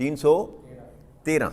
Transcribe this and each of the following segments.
313।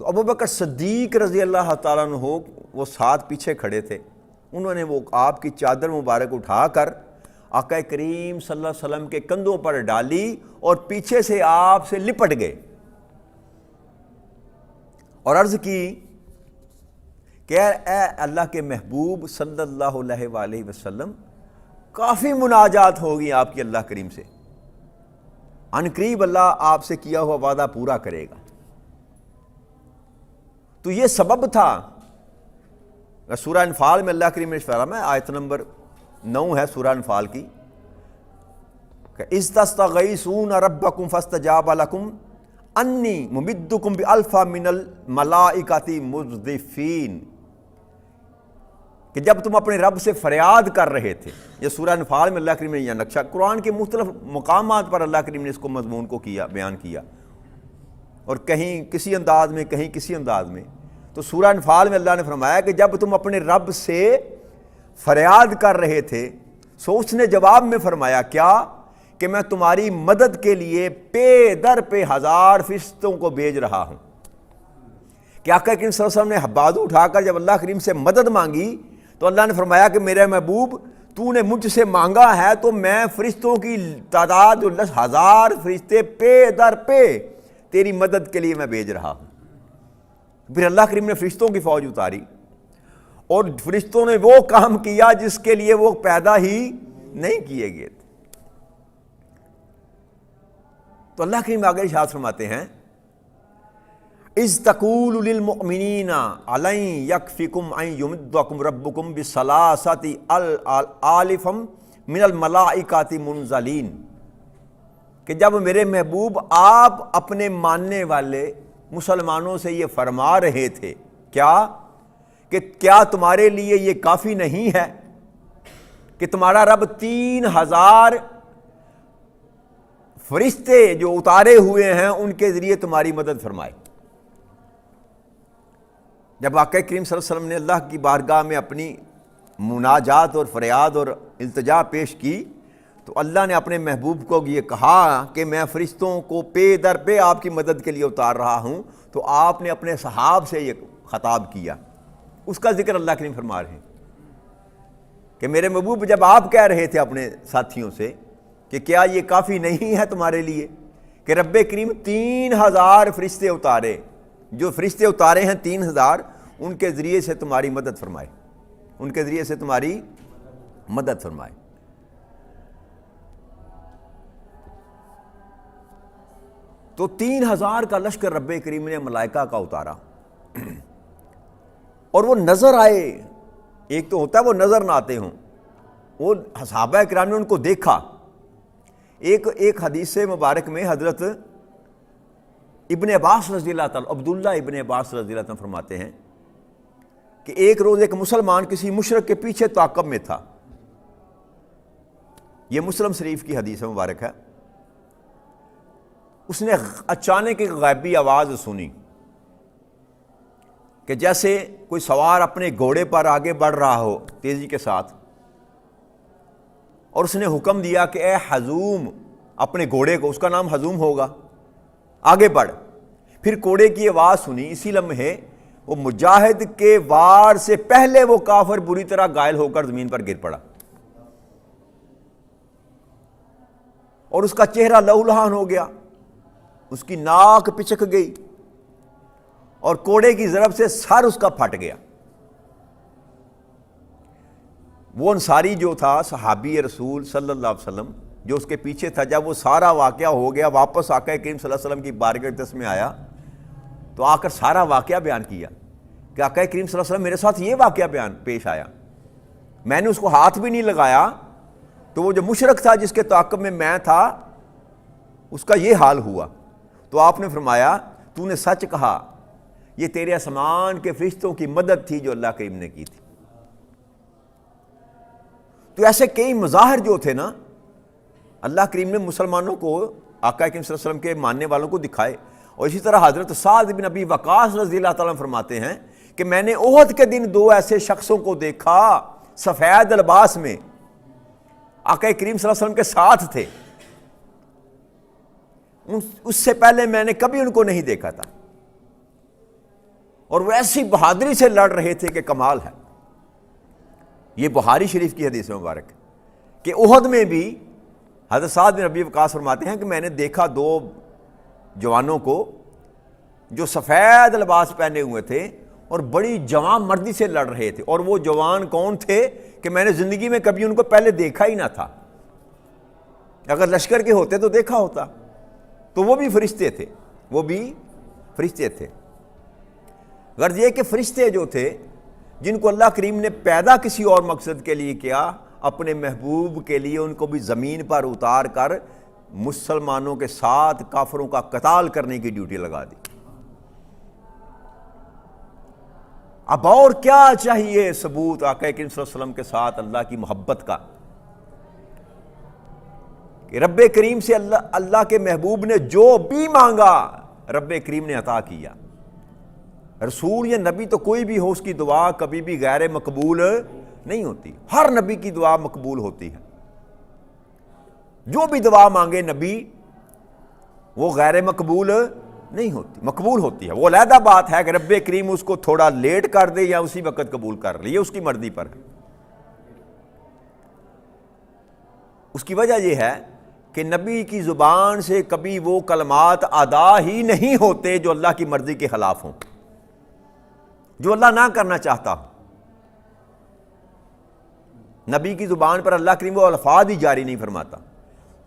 تو ابوبکر صدیق رضی اللہ تعالیٰ عنہ وہ ساتھ پیچھے کھڑے تھے، انہوں نے وہ آپ کی چادر مبارک اٹھا کر آقا کریم صلی اللہ علیہ وسلم کے کندھوں پر ڈالی اور پیچھے سے آپ سے لپٹ گئے اور عرض کی کہ اے اللہ کے محبوب صلی اللہ علیہ وآلہ وسلم، کافی مناجات ہوگی آپ کی اللہ کریم سے، عن قریب اللہ آپ سے کیا ہوا وعدہ پورا کرے گا۔ تو یہ سبب تھا۔ سورہ انفال میں اللہ کریم نے فرمایا، آیت نمبر 9 ہے سورہ انفال کی، کہ اذ تستغیثون ربکم فاستجاب لکم انی ممدکم بألف من الملائکۃ مردفین، کہ جب تم اپنے رب سے فریاد کر رہے تھے۔ یہ سورہ انفال میں اللہ کریم نے یہ نقشہ، قرآن کے مختلف مقامات پر اللہ کریم نے اس کو مضمون کو کیا، بیان کیا، اور کہیں کسی انداز میں کہیں کسی انداز میں۔ تو سورہ انفال میں اللہ نے فرمایا کہ جب تم اپنے رب سے فریاد کر رہے تھے، سو اس نے جواب میں فرمایا کیا، کہ میں تمہاری مدد کے لیے پے در پہ 1000 فرشتوں کو بھیج رہا ہوں۔ کہ آقا کریم صلی اللہ علیہ وسلم نے بازو اٹھا کر جب اللہ کریم سے مدد مانگی تو اللہ نے فرمایا کہ میرے محبوب تو نے مجھ سے مانگا ہے تو میں فرشتوں کی تعداد 1000 فرشتے پے در پہ تیری مدد کے لیے میں بھیج رہا ہوں۔ پھر اللہ کریم نے فرشتوں کی فوج اتاری اور فرشتوں نے وہ کام کیا جس کے لیے وہ پیدا ہی نہیں کیے گئے تھے۔ تو اللہ کریم آگے ارشاد فرماتے ہیں، اذ تقول للمؤمنین علن یکفکم ان یمدکم ربکم بثلاثۃ آلاف من الملائکۃ منزلین، کہ جب میرے محبوب آپ اپنے ماننے والے مسلمانوں سے یہ فرما رہے تھے کیا، کہ کیا تمہارے لیے یہ کافی نہیں ہے کہ تمہارا رب 3000 فرشتے جو اتارے ہوئے ہیں ان کے ذریعے تمہاری مدد فرمائے۔ جب آقا کریم صلی اللہ علیہ وسلم نے اللہ کی بارگاہ میں اپنی مناجات اور فریاد اور التجا پیش کی تو اللہ نے اپنے محبوب کو یہ کہا کہ میں فرشتوں کو پے در پہ آپ کی مدد کے لیے اتار رہا ہوں، تو آپ نے اپنے صحاب سے یہ خطاب کیا، اس کا ذکر اللہ کریم فرما رہے ہیں کہ میرے محبوب جب آپ کہہ رہے تھے اپنے ساتھیوں سے کہ کیا یہ کافی نہیں ہے تمہارے لیے کہ رب کریم 3000 فرشتے اتارے، جو فرشتے اتارے ہیں 3000 ان کے ذریعے سے تمہاری مدد فرمائے، ان کے ذریعے سے تمہاری مدد فرمائے۔ تو 3000 کا لشکر رب کریم نے ملائکہ کا اتارا اور وہ نظر آئے۔ ایک تو ہوتا ہے وہ نظر نہ آتے ہوں، وہ صحابہ کرام نے ان کو دیکھا۔ ایک حدیث مبارک میں حضرت ابن عباس رضی اللہ تعالیٰ، عبداللہ ابن عباس رضی اللہ تعالیٰ فرماتے ہیں کہ ایک روز ایک مسلمان کسی مشرک کے پیچھے تعاقب میں تھا، یہ مسلم شریف کی حدیث مبارک ہے۔ اس نے اچانک ایک غیبی آواز سنی کہ جیسے کوئی سوار اپنے گھوڑے پر آگے بڑھ رہا ہو تیزی کے ساتھ، اور اس نے حکم دیا کہ اے حزوم، اپنے گھوڑے کو، اس کا نام حزوم ہوگا، آگے بڑھ۔ پھر گھوڑے کی آواز سنی، اسی لمحے وہ مجاہد کے وار سے پہلے وہ کافر بری طرح گھائل ہو کر زمین پر گر پڑا اور اس کا چہرہ لہولہان ہو گیا، اس کی ناک پچک گئی اور کوڑے کی ضرب سے سر اس کا پھٹ گیا۔ وہ انصاری جو تھا صحابی رسول صلی اللہ علیہ وسلم جو اس کے پیچھے تھا، جب وہ سارا واقعہ ہو گیا واپس آقا کریم صلی اللہ علیہ وسلم کی بارگاہ اقدس میں آیا تو آ کر سارا واقعہ بیان کیا کہ آقا کریم صلی اللہ علیہ وسلم میرے ساتھ یہ واقعہ بیان پیش آیا، میں نے اس کو ہاتھ بھی نہیں لگایا، تو وہ جو مشرک تھا جس کے تعاقب میں تھا اس کا یہ حال ہوا۔ تو آپ نے فرمایا تو نے سچ کہا، یہ تیرے آسمان کے فرشتوں کی مدد تھی جو اللہ کریم نے کی تھی۔ تو ایسے کئی مظاہر جو تھے نا اللہ کریم نے مسلمانوں کو، آقا کریم صلی اللہ علیہ وسلم کے ماننے والوں کو دکھائے۔ اور اسی طرح حضرت سعد بن ابی وقاص رضی اللہ تعالیٰ عنہ فرماتے ہیں کہ میں نے احد کے دن 2 ایسے شخصوں کو دیکھا سفید لباس میں، آقا کریم صلی اللہ علیہ وسلم کے ساتھ تھے، اس سے پہلے میں نے کبھی ان کو نہیں دیکھا تھا۔ اور وہ ایسی بہادری سے لڑ رہے تھے کہ کمال ہے۔ یہ بخاری شریف کی حدیث مبارک ہے کہ احد میں بھی حضرت سعد بن ابی وقاص فرماتے ہیں کہ میں نے دیکھا دو جوانوں کو جو سفید لباس پہنے ہوئے تھے اور بڑی جوان مردی سے لڑ رہے تھے، اور وہ جوان کون تھے کہ میں نے زندگی میں کبھی ان کو پہلے دیکھا ہی نہ تھا، اگر لشکر کے ہوتے تو دیکھا ہوتا۔ تو وہ بھی فرشتے تھے، وہ بھی فرشتے تھے۔ غرض یہ کہ فرشتے جو تھے جن کو اللہ کریم نے پیدا کسی اور مقصد کے لیے کیا، اپنے محبوب کے لیے ان کو بھی زمین پر اتار کر مسلمانوں کے ساتھ کافروں کا قتال کرنے کی ڈیوٹی لگا دی۔ اب اور کیا چاہیے ثبوت آقا کریم صلی اللہ علیہ وسلم کے ساتھ اللہ کی محبت کا، کہ رب کریم سے اللہ کے محبوب نے جو بھی مانگا رب کریم نے عطا کیا۔ رسول یا نبی تو کوئی بھی ہو، اس کی دعا کبھی بھی غیر مقبول نہیں ہوتی، ہر نبی کی دعا مقبول ہوتی ہے۔ جو بھی دعا مانگے نبی وہ غیر مقبول نہیں ہوتی، مقبول ہوتی ہے۔ وہ علیحدہ بات ہے کہ رب کریم اس کو تھوڑا لیٹ کر دے یا اسی وقت قبول کر لے، یہ اس کی مرضی پر ہے۔ اس کی وجہ یہ ہے کہ نبی کی زبان سے کبھی وہ کلمات ادا ہی نہیں ہوتے جو اللہ کی مرضی کے خلاف ہوں، جو اللہ نہ کرنا چاہتا ہو۔ نبی کی زبان پر اللہ کریم وہ الفاظ ہی جاری نہیں فرماتا،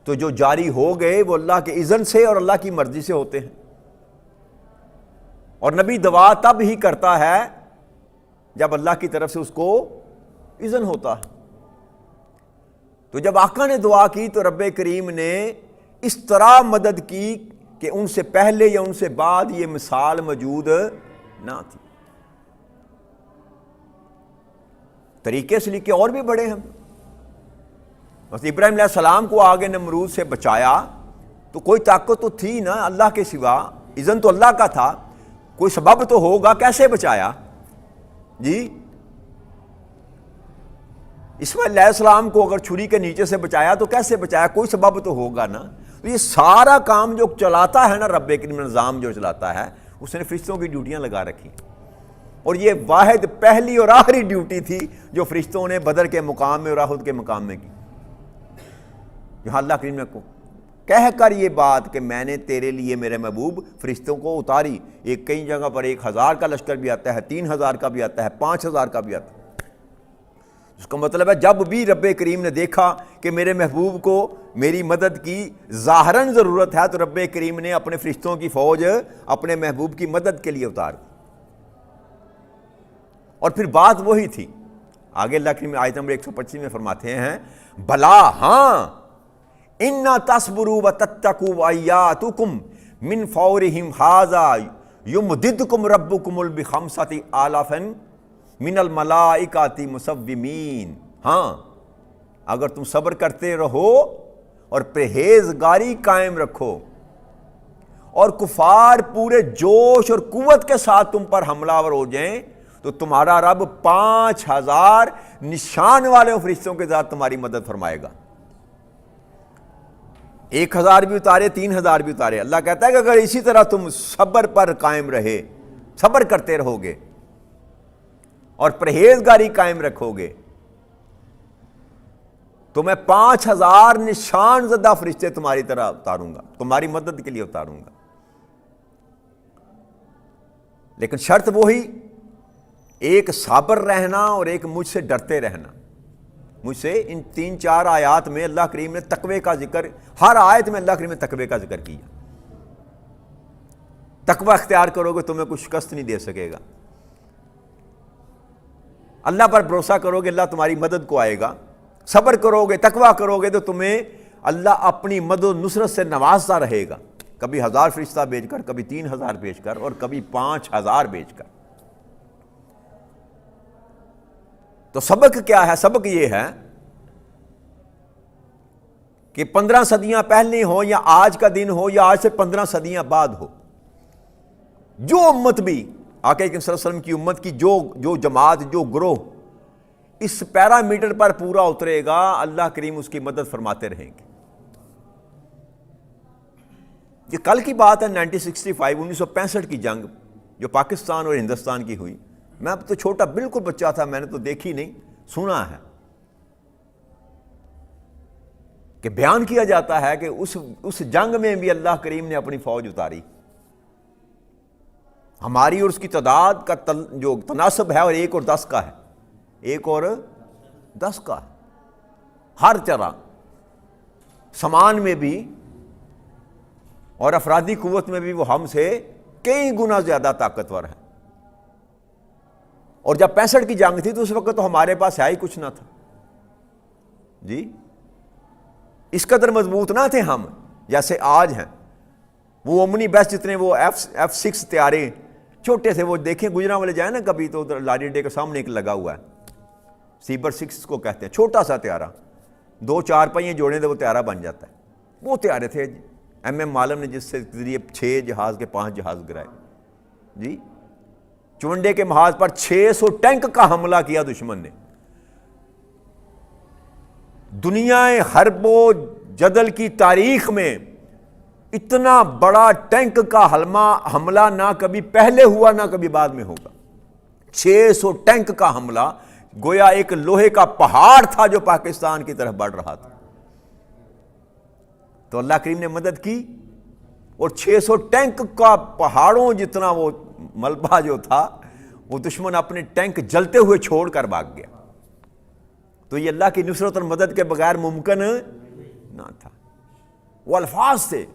تو جو جاری ہو گئے وہ اللہ کے اذن سے اور اللہ کی مرضی سے ہوتے ہیں۔ اور نبی دعا تب ہی کرتا ہے جب اللہ کی طرف سے اس کو اذن ہوتا ہے۔ تو جب آقا نے دعا کی تو رب کریم نے اس طرح مدد کی کہ ان سے پہلے یا ان سے بعد یہ مثال موجود نہ تھی۔ طریقے سے لکھے اور بھی بڑے ہیں، بس ابراہیم علیہ السلام کو آگے نمرود سے بچایا تو کوئی طاقت تو تھی نا اللہ کے سوا، اذن تو اللہ کا تھا، کوئی سبب تو ہوگا، کیسے بچایا جی؟ اسماعیل علیہ السلام کو اگر چھری کے نیچے سے بچایا تو کیسے بچایا؟ کوئی سبب تو ہوگا نا۔ تو یہ سارا کام جو چلاتا ہے نا رب کریم، نظام جو چلاتا ہے، اس نے فرشتوں کی ڈیوٹیاں لگا رکھی، اور یہ واحد پہلی اور آخری ڈیوٹی تھی جو فرشتوں نے بدر کے مقام میں اور احد کے مقام میں کی، جہاں اللہ کریم نے کو کہہ کر یہ بات کہ میں نے تیرے لیے میرے محبوب فرشتوں کو اتاری۔ ایک کئی جگہ پر 1000 کا لشکر بھی آتا ہے، 3000 کا بھی آتا ہے، 5000 کا بھی آتا ہے۔ اس کا مطلب ہے جب بھی رب کریم نے دیکھا کہ میرے محبوب کو میری مدد کی ظاہراً ضرورت ہے تو رب کریم نے اپنے فرشتوں کی فوج اپنے محبوب کی مدد کے لیے اتار دی۔ اور پھر بات وہی تھی، آگے اللہ کریم آیت نمبر 125 میں فرماتے ہیں بھلا ہاں اِنَّا تَصْبُرُوا وَتَتَّقُوا وَآيَاتُكُمْ مِنْ فَوْرِهِمْ هَذَا يُمْدِدْكُمْ رَبُّكُمُ بِخَمْسَةِ آلَافٍ مِنَ الْمَلَائِكَةِ مُصَوِّمِينَ۔ ہاں اگر تم صبر کرتے رہو اور پرہیزگاری قائم رکھو اور کفار پورے جوش اور قوت کے ساتھ تم پر حملہ آور ہو جائیں تو تمہارا رب 5000 نشان والے فرشتوں کے ساتھ تمہاری مدد فرمائے گا۔ 1000 بھی اتارے، 3000 بھی اتارے، اللہ کہتا ہے کہ اگر اسی طرح تم صبر پر قائم رہے، صبر کرتے رہو گے اور پرہیزگاری قائم رکھو گے تو میں 5000 نشان زدہ فرشتے تمہاری طرح اتاروں گا، تمہاری مدد کے لیے اتاروں گا۔ لیکن شرط وہی، ایک صابر رہنا اور ایک مجھ سے ڈرتے رہنا۔ مجھ سے ان 3-4 آیات میں اللہ کریم نے تقوی کا ذکر، ہر آیت میں اللہ کریم نے تقوی کا ذکر کیا۔ تقوی اختیار کرو گے تمہیں کوئی شکست نہیں دے سکے گا، اللہ پر بھروسہ کرو گے اللہ تمہاری مدد کو آئے گا، صبر کرو گے، تقوی کرو گے تو تمہیں اللہ اپنی مدد و نصرت سے نوازتا رہے گا، کبھی 1000 فرشتہ بھیج کر، کبھی 3000 بھیج کر، اور کبھی 5000 بھیج کر۔ تو سبق کیا ہے؟ سبق یہ ہے کہ 15 صدیاں پہلے ہو یا آج کا دن ہو یا آج سے 15 صدیاں بعد ہو، جو امت بھی آقا صلی اللہ علیہ وسلم کی امت کی جو جماعت، جو گروہ اس پیرامیٹر پر پورا اترے گا، اللہ کریم اس کی مدد فرماتے رہیں گے۔ یہ کل کی بات ہے، 1965 کی جنگ جو پاکستان اور ہندوستان کی ہوئی. میں اب تو چھوٹا بالکل بچہ تھا, میں نے تو دیکھی نہیں, سنا ہے کہ بیان کیا جاتا ہے کہ اس جنگ میں بھی اللہ کریم نے اپنی فوج اتاری. ہماری اور اس کی تعداد کا جو تناسب ہے اور 1 اور 10 کا ہے, 1 اور 10 کا ہے. ہر طرح سامان میں بھی اور افرادی قوت میں بھی وہ ہم سے کئی گنا زیادہ طاقتور ہے. اور جب 65 کی جنگ تھی تو اس وقت تو ہمارے پاس ہے ہی کچھ نہ تھا جی, اس قدر مضبوط نہ تھے ہم جیسے آج ہیں. وہ اومنی بیس جتنے وہ F6 طیارے چھوٹے سے, وہ دیکھیں گجرا والے جائیں نا کبھی تو ادھر لاری ڈے کے سامنے ایک لگا ہوا ہے, سیبر 6 کو کہتے ہیں, چھوٹا سا طیارہ, 2-4 پہیے جوڑیں تو وہ طیارہ بن جاتا ہے. وہ طیارے تھے ایم عالم نے جس سے ذریعے 6 جہاز کے 5 جہاز گرائے جی. چونڈے کے محاذ پر 600 ٹینک کا حملہ کیا دشمن نے. دنیا حرب و جدل کی تاریخ میں اتنا بڑا ٹینک کا حملہ نہ کبھی پہلے ہوا نہ کبھی بعد میں ہوگا. 600 ٹینک کا حملہ گویا ایک لوہے کا پہاڑ تھا جو پاکستان کی طرف بڑھ رہا تھا. تو اللہ کریم نے مدد کی اور 600 ٹینک کا پہاڑوں جتنا وہ ملبہ جو تھا وہ دشمن اپنے ٹینک جلتے ہوئے چھوڑ کر بھاگ گیا. تو یہ اللہ کی نصرت اور مدد کے بغیر ممکن نہ تھا. وہ الفاظ تھے,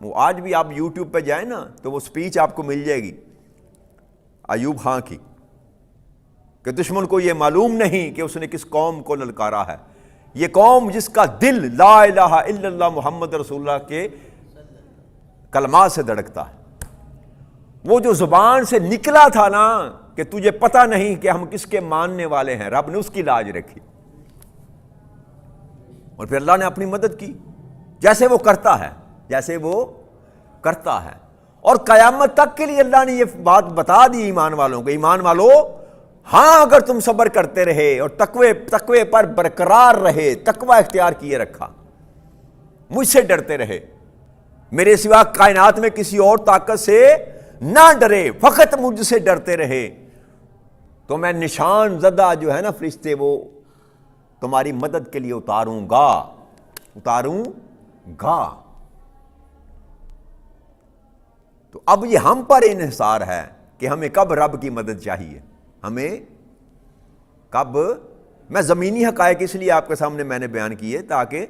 وہ آج بھی آپ یوٹیوب پہ جائیں نا تو وہ سپیچ آپ کو مل جائے گی ایوب خان کی, کہ دشمن کو یہ معلوم نہیں کہ اس نے کس قوم کو للکارا ہے. یہ قوم جس کا دل لا الہ الا اللہ محمد رسول اللہ کے کلمات سے دھڑکتا ہے. وہ جو زبان سے نکلا تھا نا کہ تجھے پتہ نہیں کہ ہم کس کے ماننے والے ہیں, رب نے اس کی لاج رکھی اور پھر اللہ نے اپنی مدد کی جیسے وہ کرتا ہے, جیسے وہ کرتا ہے. اور قیامت تک کے لیے اللہ نے یہ بات بتا دی ایمان والوں کو, ایمان والو ہاں اگر تم صبر کرتے رہے اور تقوی پر برقرار رہے, تقوی اختیار کیے رکھا, مجھ سے ڈرتے رہے, میرے سوا کائنات میں کسی اور طاقت سے نہ ڈرے, فقط مجھ سے ڈرتے رہے, تو میں نشان زدہ جو ہے نا فرشتے وہ تمہاری مدد کے لیے اتاروں گا. تو اب یہ ہم پر انحصار ہے کہ ہمیں کب رب کی مدد چاہیے, ہمیں کب. میں زمینی حقائق اس لیے آپ کے سامنے میں نے بیان کیے تاکہ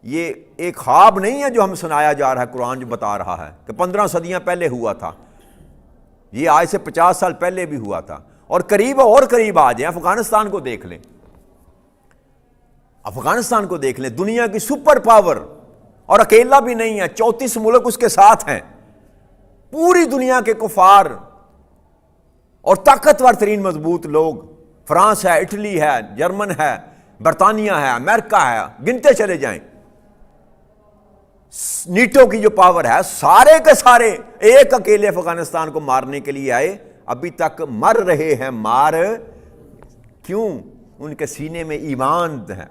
یہ ایک خواب نہیں ہے جو ہم سنایا جا رہا ہے, قرآن جو بتا رہا ہے کہ 15 صدیاں پہلے ہوا تھا, یہ آج سے 50 سال پہلے بھی ہوا تھا اور قریب آ جائیں. افغانستان کو دیکھ لیں, افغانستان کو دیکھ لیں, دنیا کی سپر پاور, اور اکیلا بھی نہیں ہے, 34 ملک اس کے ساتھ ہیں, پوری دنیا کے کفار اور طاقتور ترین مضبوط لوگ, فرانس ہے, اٹلی ہے, جرمن ہے, برطانیہ ہے, امریکہ ہے, گنتے چلے جائیں. نیٹو کی جو پاور ہے, سارے کے سارے ایک اکیلے افغانستان کو مارنے کے لیے آئے, ابھی تک مر رہے ہیں. مار کیوں؟ ان کے سینے میں ایمان ہے,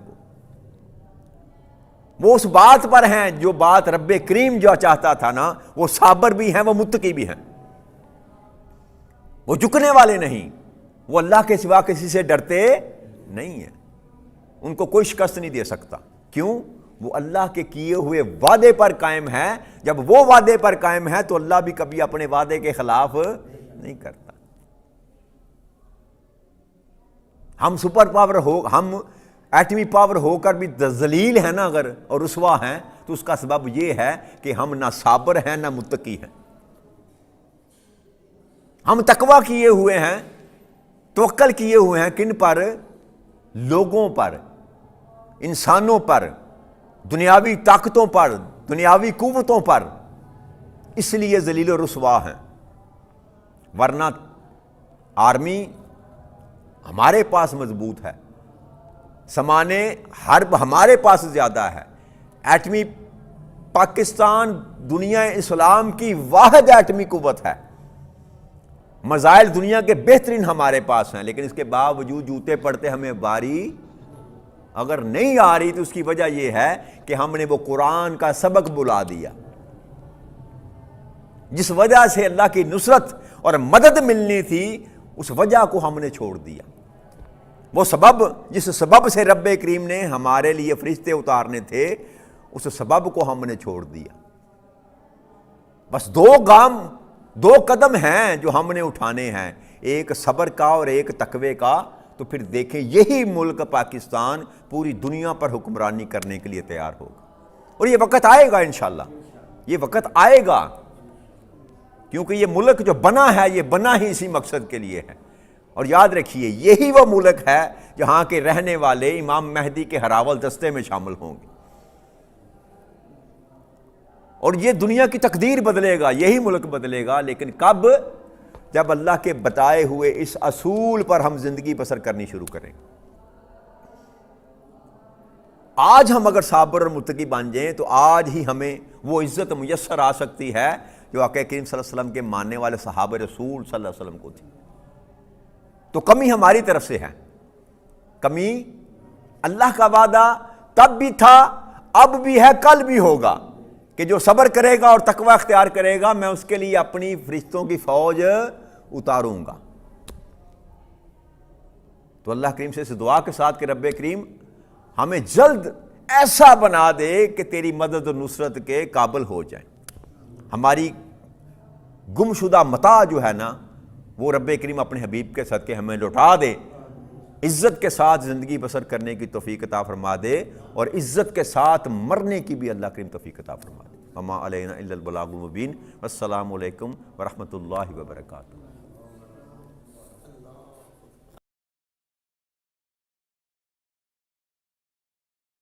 وہ اس بات پر ہیں جو بات رب کریم جو چاہتا تھا نا, وہ صابر بھی ہیں, وہ متقی بھی ہیں, وہ جھکنے والے نہیں, وہ اللہ کے سوا کسی سے ڈرتے نہیں ہیں, ان کو کوئی شکست نہیں دے سکتا. کیوں؟ وہ اللہ کے کیے ہوئے وعدے پر قائم ہے. جب وہ وعدے پر قائم ہے تو اللہ بھی کبھی اپنے وعدے کے خلاف نہیں کرتا. ہم سپر پاور ہم ایٹمی پاور ہو کر بھی ذلیل ہیں نا اگر, اور رسوا ہیں, تو اس کا سبب یہ ہے کہ ہم نہ صابر ہیں نہ متقی ہیں. ہم تقویٰ کیے ہوئے ہیں, توکل کیے ہوئے ہیں, کن پر؟ لوگوں پر, انسانوں پر, دنیاوی طاقتوں پر, دنیاوی قوتوں پر, اس لیے ذلیل و رسوا ہیں. ورنہ آرمی ہمارے پاس مضبوط ہے, سمانے حرب ہمارے پاس زیادہ ہے, ایٹمی پاکستان دنیا اسلام کی واحد ایٹمی قوت ہے, مزائل دنیا کے بہترین ہمارے پاس ہیں, لیکن اس کے باوجود جوتے پڑتے ہمیں باری اگر نہیں آ رہی تو اس کی وجہ یہ ہے کہ ہم نے وہ قرآن کا سبق بلا دیا جس وجہ سے اللہ کی نصرت اور مدد ملنی تھی اس وجہ کو ہم نے چھوڑ دیا. وہ سبب جس سبب سے رب کریم نے ہمارے لیے فرشتے اتارنے تھے اس سبب کو ہم نے چھوڑ دیا. بس دو قدم ہیں جو ہم نے اٹھانے ہیں، ایک صبر کا اور ایک تقوی کا. تو پھر دیکھیں یہی ملک پاکستان پوری دنیا پر حکمرانی کرنے کے لیے تیار ہوگا. اور یہ وقت آئے گا انشاءاللہ، یہ وقت آئے گا، کیونکہ یہ ملک جو بنا ہے یہ بنا ہی اسی مقصد کے لیے ہے. اور یاد رکھیے یہی وہ ملک ہے جہاں کے رہنے والے امام مہدی کے ہراول دستے میں شامل ہوں گے. اور یہ دنیا کی تقدیر بدلے گا، یہی ملک بدلے گا. لیکن کب؟ جب اللہ کے بتائے ہوئے اس اصول پر ہم زندگی بسر کرنی شروع کریں. آج ہم اگر صابر اور متقی بن جائیں تو آج ہی ہمیں وہ عزت میسر آ سکتی ہے جو آقا کریم صلی اللہ علیہ وسلم کے ماننے والے صحابہ رسول صلی اللہ علیہ وسلم کو تھی. تو کمی ہماری طرف سے ہے، کمی اللہ کا وعدہ تب بھی تھا، اب بھی ہے، کل بھی ہوگا کہ جو صبر کرے گا اور تقوی اختیار کرے گا میں اس کے لیے اپنی فرشتوں کی فوج اتاروں گا. تو اللہ کریم سے اس دعا کے ساتھ کہ رب کریم ہمیں جلد ایسا بنا دے کہ تیری مدد و نصرت کے قابل ہو جائیں. ہماری گمشدہ متاع جو ہے نا وہ رب کریم اپنے حبیب کے صدقے ہمیں لوٹا دے. عزت کے ساتھ زندگی بسر کرنے کی توفیق عطا فرما دے اور عزت کے ساتھ مرنے کی بھی اللہ کریم توفیق عطا فرما دے. وما علینا الا البلاغ المبین. والسلام علیکم ورحمۃ اللہ وبرکاتہ.